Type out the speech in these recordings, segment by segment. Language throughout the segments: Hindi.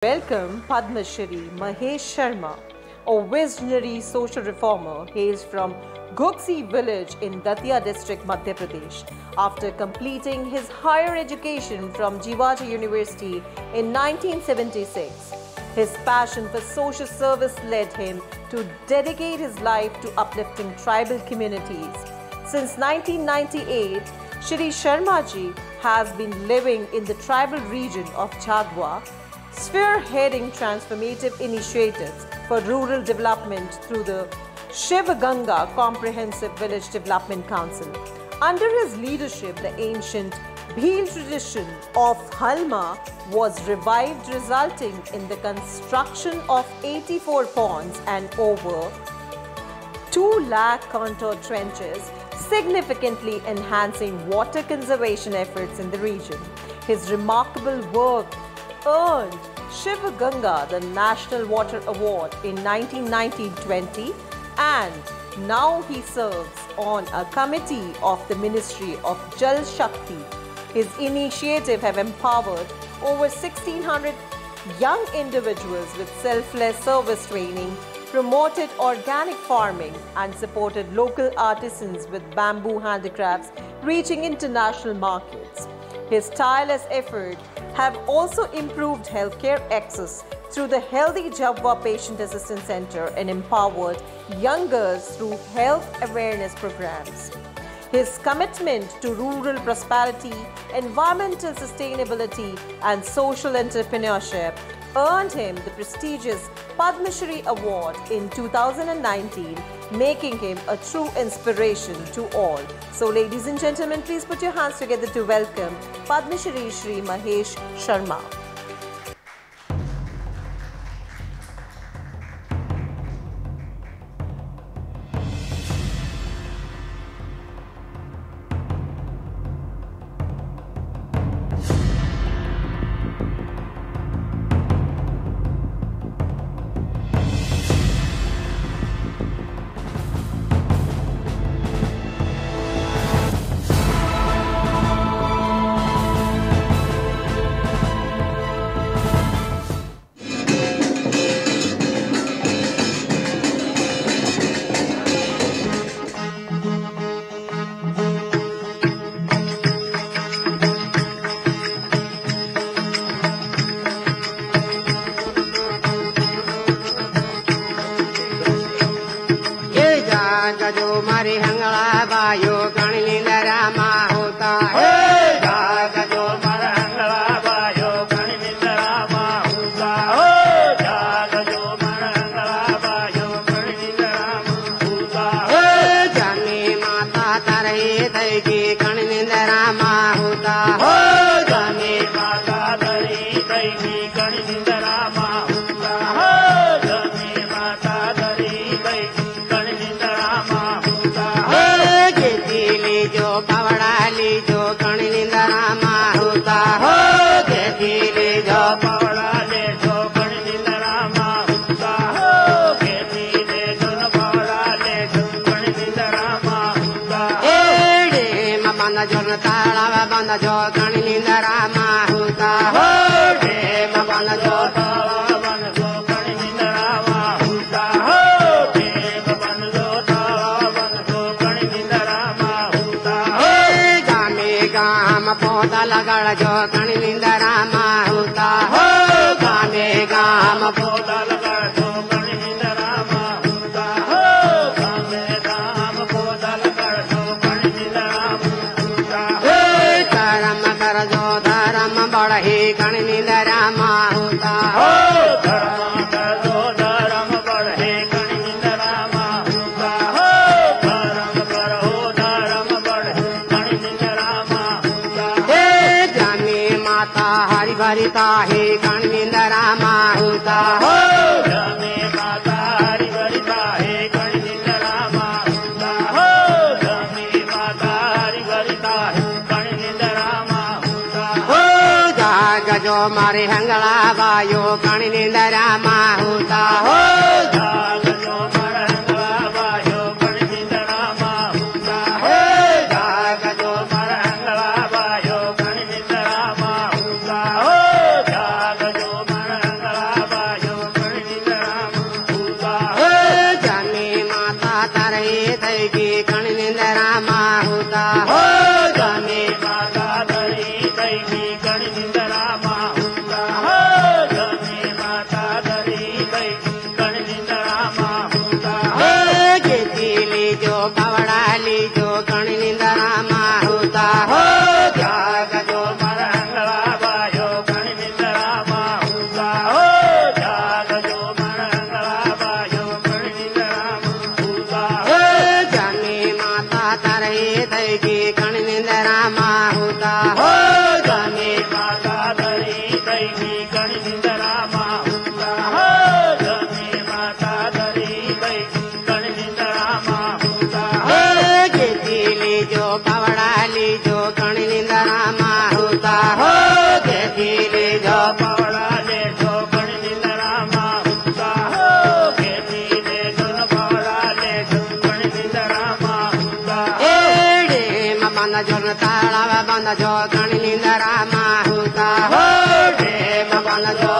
Welcome Padma Shri Mahesh Sharma, a visionary social reformer hails from Ghuksi village in Datia district, Madhya Pradesh. After completing his higher education from Jivaji University in 1976, his passion for social service led him to dedicate his life to uplifting tribal communities. Since 1998, Shri Sharma ji has been living in the tribal region of Jhagwa, spearheading transformative initiatives for rural development through the Shiv Ganga Comprehensive Village Development Council. Under his leadership, the ancient Bhil tradition of Halma was revived, resulting in the construction of 84 ponds and over 2 lakh contour trenches, significantly enhancing water conservation efforts in the region. His remarkable work earned Shiv Ganga the National Water Award in 1919-20, and now he serves on a committee of the Ministry of Jal Shakti. His initiative have empowered over 1,600 young individuals with selfless service training, promoted organic farming, and supported local artisans with bamboo handicrafts reaching international markets. His tireless effort have also improved healthcare access through the Healthy Jabwa Patient Assistance Center and empowered young girls through health awareness programs. His commitment to rural prosperity, environmental sustainability, and social entrepreneurship earned him the prestigious Padma Shri Award in 2019, making him a true inspiration to all. So, ladies and gentlemen, please put your hands together to welcome Padma Shri Shri Mahesh Sharma. जो मारे हंगला बायो कणी रामा होता है जाग जो मारे हंगला बायो कणी रामा होता है जाग जो मारे हंगला बायो कणी रामा होता है जाने माता तारे थई की कणी रामा होता है जाने माता तारे थई की कणी रामा होता है जाने माता तारे थई की कणी रामा जो पवड़ा ली जो कणी रामा होता हो खेती जो पवड़ा ले जो कणी रामा होता हो खेती ले जो पवड़ा ले जो कणी रामा होता एड़े बंद जो ताला बंद जो कणी रामा होता हो डेम बंद जो ताला बंद जो कणी रामा होता हो डेम बंद जो ताला बंद जो कणी रामा गाम पौधा लगड़ जो कणी रामा होता हो गामे गाम पौधा लगड़ जो कणी रामा होता हो गामे गाम पौधा लगड़ जो कणी रामा होता हो धर्म कर जो धर्म बढ़े कणी रामा होता हो धर्म कर जो धर्म बढ़े कणी रामा होता हो धर्म करो धर्म बढ़े कणी रामा माता हरि भरिता है कणी रामा होता हो जाने माता हरि भरिता है कणी रामा होता हो जाने माता हरि भरिता है कणी रामा होता हो जाग जो मारे हंगला बायो कणी रामा होता हो जाग जो मारे हंगला बायो कणी रामा होता हो जाग जो मारे हंगला बायो कणी रामा होता हो जाग जो मारे हंगला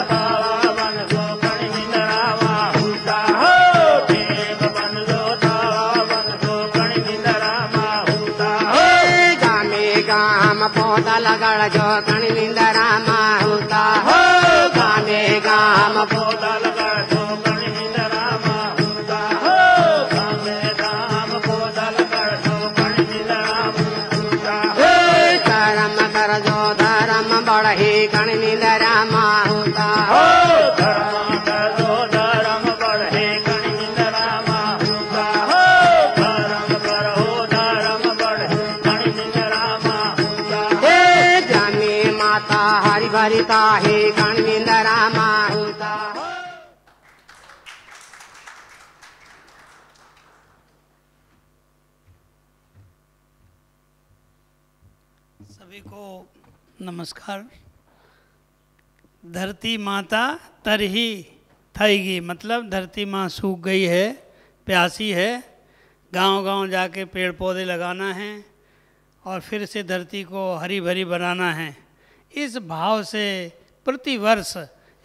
तालावन को कण निंदरामा होता हो देव बन जो तालावन को कण निंदरामा होता हो गामे गाम पौधा लगड़ जो कण निंदरामा होता हो गामे गाम पौधा लगड़ जो कण निंदरामा होता हो गामे गाम पौधा लगड़ जो कण निंदरामा होता हो धर्म कर जो धर्म बढ़े कण निंदरामा होता हो धर्म कर जो धर्म बढ़े कण निंदरामा होता हो धर्म करो धर्म बढ़े कण निंदरामा होता हो जाने माता हरि भरिता है कण निंदरामा होता हो। सभी को नमस्कार। धरती माता तरही थईगी, मतलब धरती माँ सूख गई है, प्यासी है। गांव-गांव जाके पेड़ पौधे लगाना है और फिर से धरती को हरी भरी बनाना है। इस भाव से प्रति वर्ष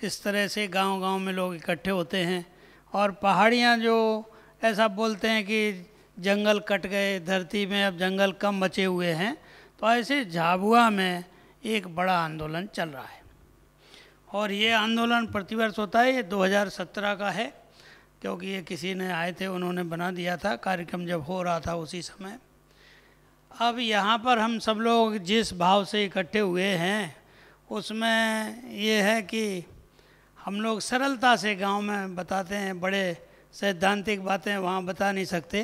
इस तरह से गांव-गांव में लोग इकट्ठे होते हैं और पहाड़ियाँ जो ऐसा बोलते हैं कि जंगल कट गए, धरती में अब जंगल कम बचे हुए हैं, तो ऐसे झाबुआ में एक बड़ा आंदोलन चल रहा है और ये आंदोलन प्रतिवर्ष होता है। ये 2017 का है क्योंकि ये किसी ने आए थे, उन्होंने बना दिया था, कार्यक्रम जब हो रहा था उसी समय। अब यहाँ पर हम सब लोग जिस भाव से इकट्ठे हुए हैं उसमें ये है कि हम लोग सरलता से गांव में बताते हैं, बड़े सैद्धांतिक बातें वहाँ बता नहीं सकते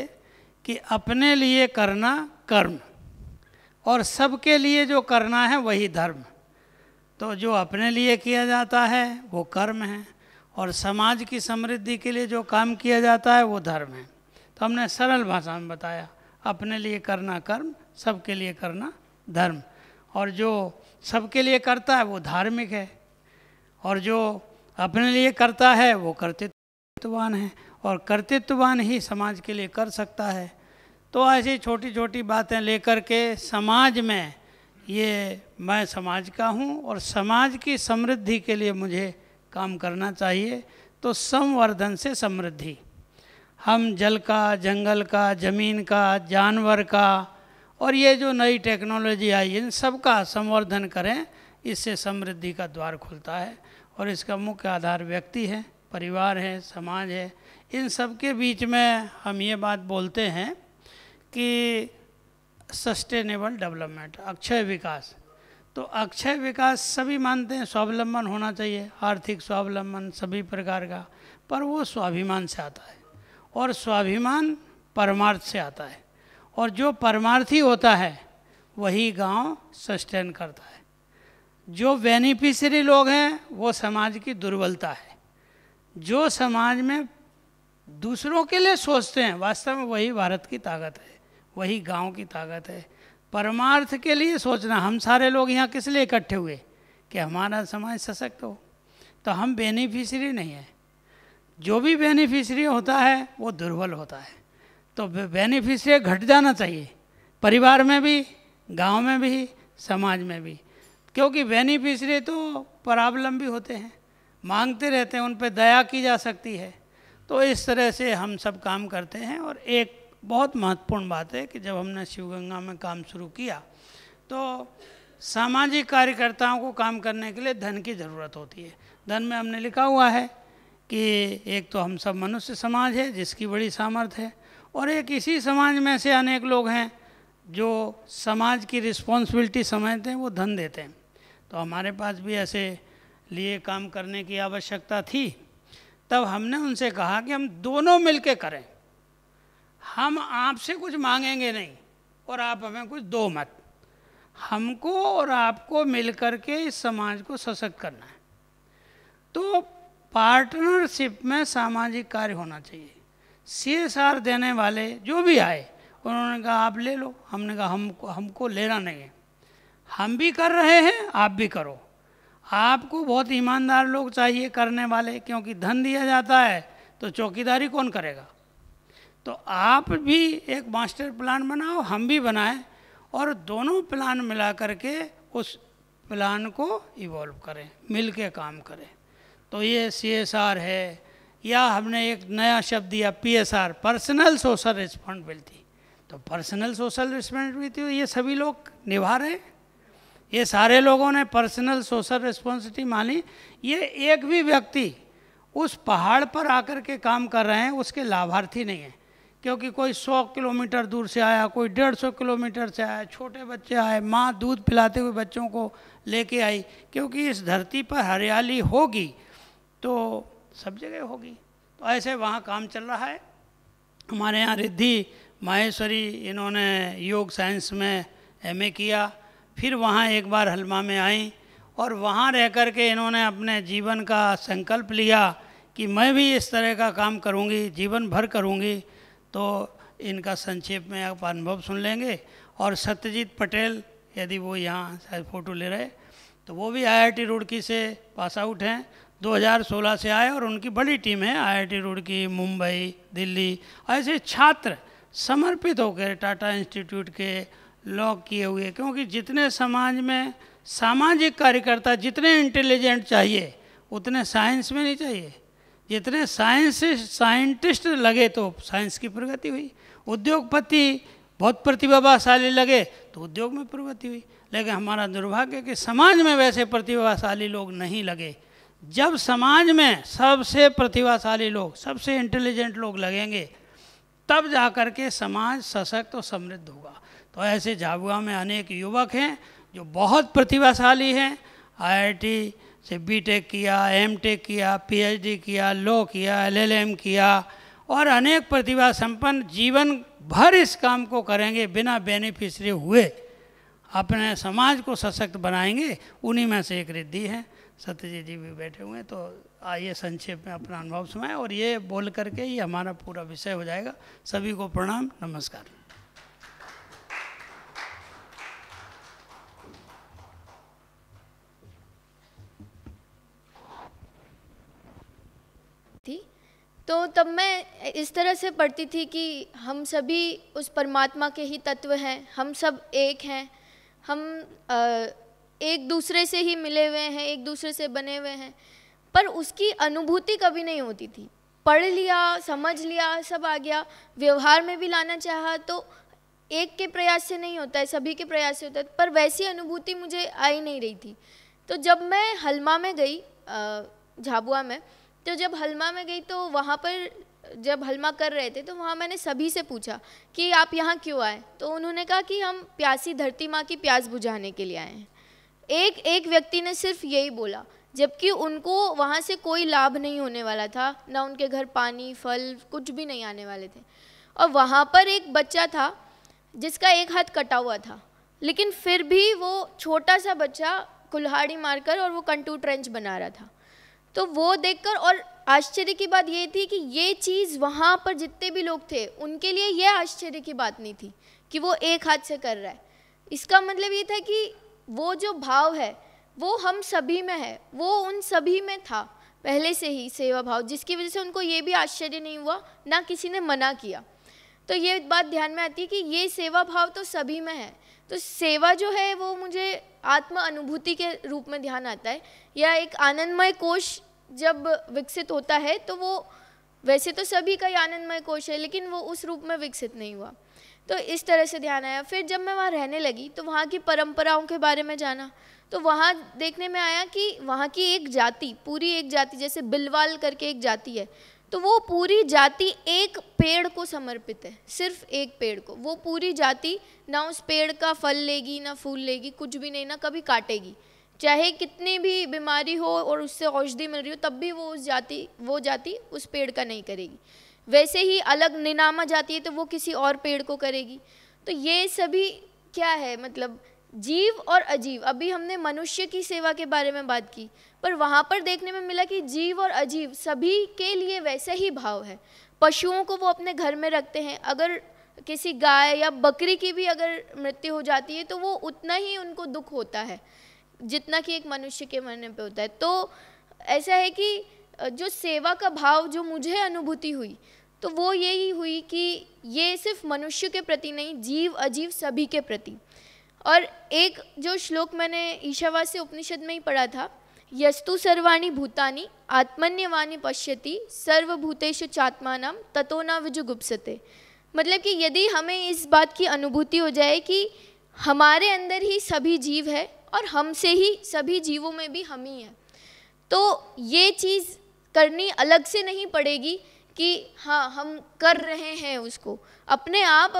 कि अपने लिए करना कर्म और सबके लिए जो करना है वही धर्म। तो जो अपने लिए किया जाता है वो कर्म है और समाज की समृद्धि के लिए जो काम किया जाता है वो धर्म है। तो हमने सरल भाषा में बताया, अपने लिए करना कर्म, सबके लिए करना धर्म। और जो सबके लिए करता है वो धार्मिक है और जो अपने लिए करता है वो कर्तृत्ववान है और कर्तृत्ववान ही समाज के लिए कर सकता है। तो ऐसी छोटी छोटी बातें लेकर के समाज में, ये मैं समाज का हूँ और समाज की समृद्धि के लिए मुझे काम करना चाहिए। तो संवर्धन से समृद्धि, हम जल का, जंगल का, ज़मीन का, जानवर का और ये जो नई टेक्नोलॉजी आई इन सब का संवर्धन करें, इससे समृद्धि का द्वार खुलता है। और इसका मुख्य आधार व्यक्ति है, परिवार है, समाज है। इन सब के बीच में हम ये बात बोलते हैं कि सस्टेनेबल डेवलपमेंट, अक्षय विकास। तो अक्षय विकास सभी मानते हैं, स्वावलंबन होना चाहिए, आर्थिक स्वावलंबन सभी प्रकार का, पर वो स्वाभिमान से आता है और स्वाभिमान परमार्थ से आता है और जो परमार्थी होता है वही गांव सस्टेन करता है। जो बेनिफिशियरी लोग हैं वो समाज की दुर्बलता है। जो समाज में दूसरों के लिए सोचते हैं वास्तव में वही भारत की ताकत है, वही गांव की ताकत है। परमार्थ के लिए सोचना, हम सारे लोग यहाँ किस लिए इकट्ठे हुए कि हमारा समाज सशक्त हो, तो हम बेनिफिशियरी नहीं हैं। जो भी बेनिफिशियरी होता है वो दुर्बल होता है। तो बेनिफिशियरी घट जाना चाहिए, परिवार में भी, गांव में भी, समाज में भी, क्योंकि बेनिफिशियरी तो परावलंबी होते हैं, मांगते रहते हैं, उन पर दया की जा सकती है। तो इस तरह से हम सब काम करते हैं। और एक बहुत महत्वपूर्ण बात है कि जब हमने शिवगंगा में काम शुरू किया तो सामाजिक कार्यकर्ताओं को काम करने के लिए धन की ज़रूरत होती है। धन में हमने लिखा हुआ है कि एक तो हम सब मनुष्य समाज है जिसकी बड़ी सामर्थ्य है और एक इसी समाज में से अनेक लोग हैं जो समाज की रिस्पॉन्सिबिलिटी समझते हैं, वो धन देते हैं। तो हमारे पास भी ऐसे लिए काम करने की आवश्यकता थी। तब हमने उनसे कहा कि हम दोनों मिलके करें, हम आपसे कुछ मांगेंगे नहीं और आप हमें कुछ दो मत, हमको और आपको मिलकर के इस समाज को सशक्त करना है। तो पार्टनरशिप में सामाजिक कार्य होना चाहिए। CSR देने वाले जो भी आए उन्होंने कहा आप ले लो, हमने कहा हमको लेना नहीं है, हम भी कर रहे हैं, आप भी करो। आपको बहुत ईमानदार लोग चाहिए करने वाले, क्योंकि धन दिया जाता है तो चौकीदारी कौन करेगा। तो आप भी एक मास्टर प्लान बनाओ, हम भी बनाएं और दोनों प्लान मिला करके उस प्लान को इवॉल्व करें, मिल के काम करें। तो ये CSR है, या हमने एक नया शब्द दिया PSR, पर्सनल सोशल रिस्पॉन्सिबिलिटी। तो पर्सनल सोशल रिस्पॉन्सिबिलिटी ये सभी लोग निभा रहे हैं, ये सारे लोगों ने पर्सनल सोशल रिस्पॉन्सिबिलिटी मानी। ये एक भी व्यक्ति उस पहाड़ पर आकर के काम कर रहे हैं उसके लाभार्थी नहीं है, क्योंकि कोई 100 किलोमीटर दूर से आया, कोई 150 किलोमीटर से आया, छोटे बच्चे आए, माँ दूध पिलाते हुए बच्चों को लेके आई, क्योंकि इस धरती पर हरियाली होगी तो सब जगह होगी। तो ऐसे वहाँ काम चल रहा है। हमारे यहाँ रिद्धि माहेश्वरी, इन्होंने योग साइंस में MA किया, फिर वहाँ एक बार हलमा में आई और वहाँ रह कर के इन्होंने अपने जीवन का संकल्प लिया कि मैं भी इस तरह का काम करूँगी, जीवन भर करूँगी। तो इनका संक्षेप में आप अनुभव सुन लेंगे। और सत्यजीत पटेल, यदि वो यहाँ शायद फ़ोटो ले रहे, तो वो भी IIT रुड़की से पास आउट हैं, 2016 से आए और उनकी बड़ी टीम है IIT रुड़की, मुंबई, दिल्ली। ऐसे छात्र समर्पित होकर टाटा इंस्टीट्यूट के लॉ किए हुए, क्योंकि जितने समाज में सामाजिक कार्यकर्ता जितने इंटेलिजेंट चाहिए उतने साइंस में नहीं चाहिए। जितने साइंटिस्ट लगे तो साइंस की प्रगति हुई, उद्योगपति बहुत प्रतिभाशाली लगे तो उद्योग में प्रगति हुई। लेकिन हमारा दुर्भाग्य कि समाज में वैसे प्रतिभाशाली लोग नहीं लगे। जब समाज में सबसे प्रतिभाशाली लोग, सबसे इंटेलिजेंट लोग लगेंगे, तब जा कर के समाज सशक्त और समृद्ध होगा। तो ऐसे झाबुआ में अनेक युवक हैं जो बहुत प्रतिभाशाली हैं। IIT से BTech किया, MTech किया, PhD किया, लॉ किया, LLM किया और अनेक प्रतिभा संपन्न जीवन भर इस काम को करेंगे, बिना बेनिफिशियरी हुए अपने समाज को सशक्त बनाएंगे। उन्हीं में से एक रिद्धि है। सत्यजीत जी भी बैठे हुए हैं, तो आइए संक्षेप में अपना अनुभव सुनाएं और ये बोल करके ही हमारा पूरा विषय हो जाएगा। सभी को प्रणाम, नमस्कार। तो तब मैं इस तरह से पढ़ती थी कि हम सभी उस परमात्मा के ही तत्व हैं, हम सब एक हैं, हम एक दूसरे से ही मिले हुए हैं, एक दूसरे से बने हुए हैं, पर उसकी अनुभूति कभी नहीं होती थी। पढ़ लिया, समझ लिया, सब आ गया, व्यवहार में भी लाना चाहा तो एक के प्रयास से नहीं होता है, सभी के प्रयास से होता है, पर वैसी अनुभूति मुझे आ ही नहीं रही थी। तो जब मैं हलमा में गई, झाबुआ में, तो जब हलमा में गई तो वहाँ पर जब हलमा कर रहे थे तो वहाँ मैंने सभी से पूछा कि आप यहाँ क्यों आए। तो उन्होंने कहा कि हम प्यासी धरती माँ की प्यास बुझाने के लिए आए हैं। एक व्यक्ति ने सिर्फ यही बोला, जबकि उनको वहाँ से कोई लाभ नहीं होने वाला था, ना उनके घर पानी फल कुछ भी नहीं आने वाले थे। और वहाँ पर एक बच्चा था जिसका एक हाथ कटा हुआ था, लेकिन फिर भी वो छोटा सा बच्चा कुल्हाड़ी मारकर और वो कंटू ट्रेंच बना रहा था। तो वो देखकर, और आश्चर्य की बात ये थी कि ये चीज़ वहाँ पर जितने भी लोग थे उनके लिए ये आश्चर्य की बात नहीं थी कि वो एक हाथ से कर रहा है। इसका मतलब ये था कि वो जो भाव है वो हम सभी में है, वो उन सभी में था पहले से ही, सेवा भाव, जिसकी वजह से उनको ये भी आश्चर्य नहीं हुआ, ना किसी ने मना किया। तो ये बात ध्यान में आती है कि ये सेवा भाव तो सभी में है। तो सेवा जो है वो मुझे आत्म अनुभूति के रूप में ध्यान आता है, या एक आनंदमय कोश जब विकसित होता है तो वो, वैसे तो सभी का ही आनंदमय कोश है, लेकिन वो उस रूप में विकसित नहीं हुआ। तो इस तरह से ध्यान आया। फिर जब मैं वहाँ रहने लगी तो वहाँ की परंपराओं के बारे में जाना, तो वहाँ देखने में आया कि वहाँ की एक जाति, पूरी एक जाति, जैसे बिलवाल करके एक जाति है, तो वो पूरी जाति एक पेड़ को समर्पित है, सिर्फ एक पेड़ को। वो पूरी जाति ना उस पेड़ का फल लेगी, ना फूल लेगी, कुछ भी नहीं, ना कभी काटेगी। चाहे कितनी भी बीमारी हो और उससे औषधि मिल रही हो, तब भी वो जाति उस पेड़ का नहीं करेगी। वैसे ही अलग निनामा जाती है तो वो किसी और पेड़ को करेगी। तो ये सभी क्या है, मतलब जीव और अजीव। अभी हमने मनुष्य की सेवा के बारे में बात की, पर वहाँ पर देखने में मिला कि जीव और अजीव सभी के लिए वैसे ही भाव है। पशुओं को वो अपने घर में रखते हैं, अगर किसी गाय या बकरी की भी अगर मृत्यु हो जाती है तो वो उतना ही उनको दुख होता है जितना कि एक मनुष्य के मरने पे होता है। तो ऐसा है कि जो सेवा का भाव जो मुझे अनुभूति हुई, तो वो यही हुई कि ये सिर्फ मनुष्य के प्रति नहीं, जीव अजीव सभी के प्रति। और एक जो श्लोक मैंने ईशावास्य उपनिषद में ही पढ़ा था यस्तु सर्वाणि भूतानि आत्मन्यवानि पश्यति सर्वभूतेषु चात्मानं ततो न विजुगुप्सते। मतलब कि यदि हमें इस बात की अनुभूति हो जाए कि हमारे अंदर ही सभी जीव है और हमसे ही सभी जीवों में भी हम ही हैं, तो ये चीज़ करनी अलग से नहीं पड़ेगी कि हाँ हम कर रहे हैं उसको, अपने आप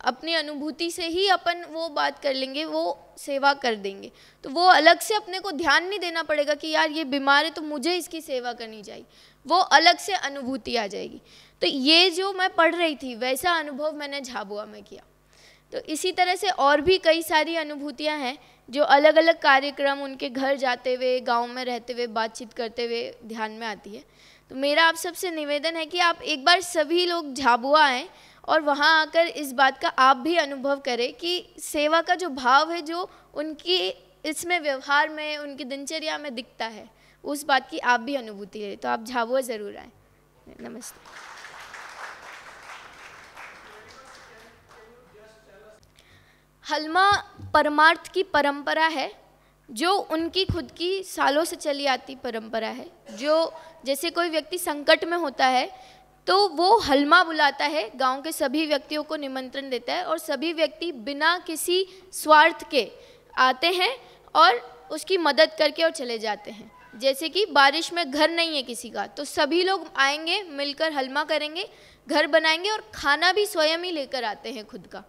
अपनी अनुभूति से ही अपन वो बात कर लेंगे, वो सेवा कर देंगे। तो वो अलग से अपने को ध्यान नहीं देना पड़ेगा कि यार ये बीमार है तो मुझे इसकी सेवा करनी चाहिए, वो अलग से अनुभूति आ जाएगी। तो ये जो मैं पढ़ रही थी वैसा अनुभव मैंने झाबुआ में किया। तो इसी तरह से और भी कई सारी अनुभूतियाँ हैं जो अलग अलग कार्यक्रम, उनके घर जाते हुए, गांव में रहते हुए, बातचीत करते हुए ध्यान में आती है। तो मेरा आप सबसे निवेदन है कि आप एक बार सभी लोग झाबुआ आएँ और वहाँ आकर इस बात का आप भी अनुभव करें कि सेवा का जो भाव है, जो उनकी इसमें व्यवहार में, उनकी दिनचर्या में दिखता है, उस बात की आप भी अनुभूति लें। तो आप झाबुआ ज़रूर आएँ। नमस्ते। हलमा परमार्थ की परंपरा है, जो उनकी खुद की सालों से चली आती परंपरा है। जो जैसे कोई व्यक्ति संकट में होता है तो वो हलमा बुलाता है, गांव के सभी व्यक्तियों को निमंत्रण देता है और सभी व्यक्ति बिना किसी स्वार्थ के आते हैं और उसकी मदद करके और चले जाते हैं। जैसे कि बारिश में घर नहीं है किसी का, तो सभी लोग आएंगे, मिलकर हलमा करेंगे, घर बनाएंगे और खाना भी स्वयं ही लेकर आते हैं खुद का,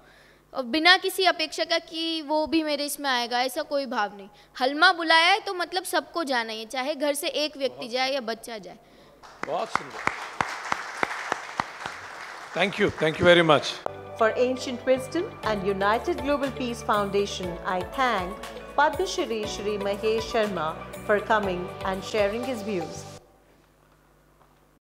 और बिना किसी अपेक्षा का कि वो भी मेरे इसमें आएगा, ऐसा कोई भाव नहीं। हलमा बुलाया है तो मतलब सबको जाना ही है, चाहे घर से एक व्यक्ति जाए या बच्चा जाए। बहुत सुंदर। Thank you very much. For Ancient Wisdom and United Global Peace Foundation, I thank Padma Shri Shri Mahesh Sharma for coming and sharing his views.